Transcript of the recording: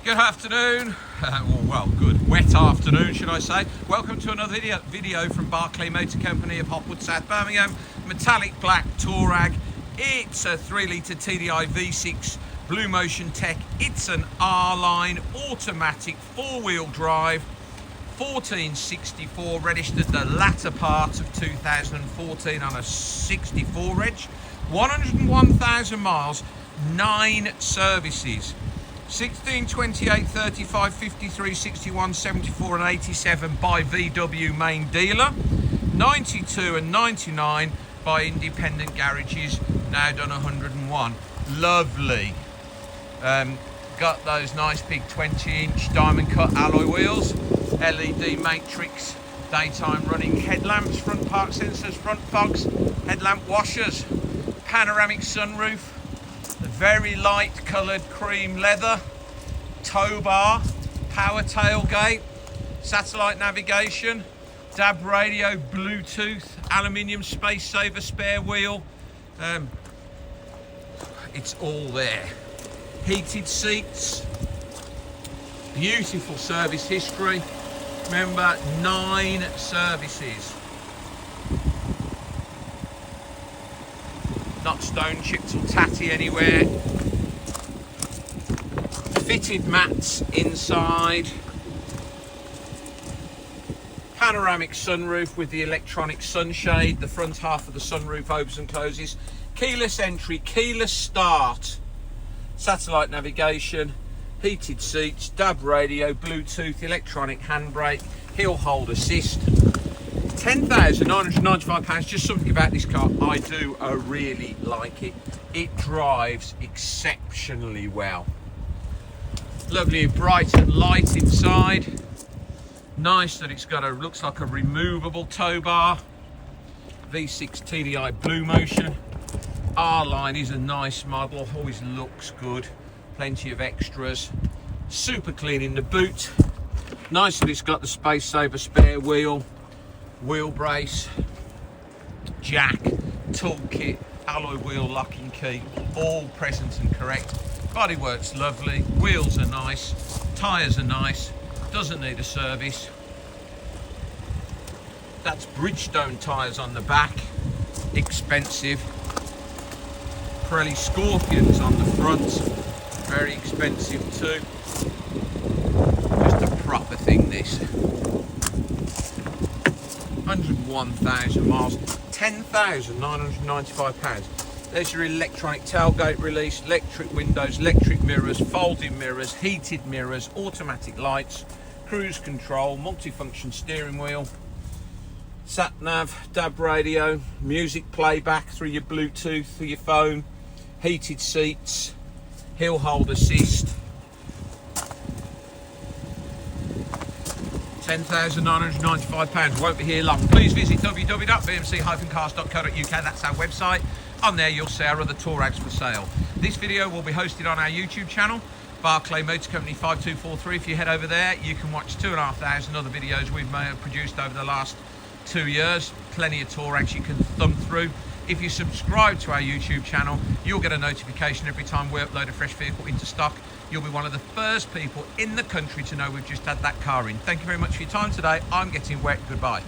Good afternoon, well, good wet afternoon, should I say. Welcome to another video from Barclay Motor Company of Hopwood, South Birmingham. Metallic black Touareg. It's a 3 litre TDI V6 BlueMotion tech. It's an R-line automatic 4-wheel drive, 1464, registered the latter part of 2014 on a 64 reg, 101,000 miles, 9 services. 16, 28, 35, 53, 61, 74 and 87 by VW main dealer. 92 and 99 by independent garages, now done 101. Lovely. Got those nice big 20-inch diamond cut alloy wheels, LED matrix, daytime running headlamps, front park sensors, front fogs, headlamp washers, panoramic sunroof, very light coloured cream leather, tow bar, power tailgate, satellite navigation, DAB radio, Bluetooth, aluminium space saver spare wheel. It's all there. Heated seats, beautiful service history. Remember, 9 services. Not stone chipped or tatty anywhere. Fitted mats inside. Panoramic sunroof with the electronic sunshade. The front half of the sunroof opens and closes. Keyless entry, keyless start. Satellite navigation, heated seats, DAB radio, Bluetooth, electronic handbrake, hill hold assist. £10,995, just something about this car. I do really like it. It drives exceptionally well. Lovely, bright and light inside. Nice that it's got looks like a removable tow bar. V6 TDI BlueMotion. R-line is a nice model, always looks good. Plenty of extras. Super clean in the boot. Nice that it's got the space saver spare wheel. Wheel brace, jack, toolkit, alloy wheel locking key, all present and correct. Bodywork's lovely, wheels are nice, tyres are nice, doesn't need a service. That's Bridgestone tyres on the back, expensive. Pirelli Scorpions on the front, very expensive too. Just a proper thing, this. 101,000 miles, £10,995. There's your electronic tailgate release, electric windows, electric mirrors, folding mirrors, heated mirrors, automatic lights, cruise control, multifunction steering wheel, sat nav, DAB radio, music playback through your Bluetooth, through your phone, heated seats, hill hold assist. £10,995, won't be here long. Please visit www.bmc-cars.co.uk, that's our website. On there you'll see our other Touaregs for sale. This video will be hosted on our YouTube channel, Barclay Motor Company 5243. If you head over there, you can watch 2,500 other videos we've produced over the last 2 years. Plenty of Touaregs you can thumb through. If you subscribe to our YouTube channel, you'll get a notification every time we upload a fresh vehicle into stock. You'll be one of the first people in the country to know we've just had that car in. Thank you very much for your time today. I'm getting wet. Goodbye.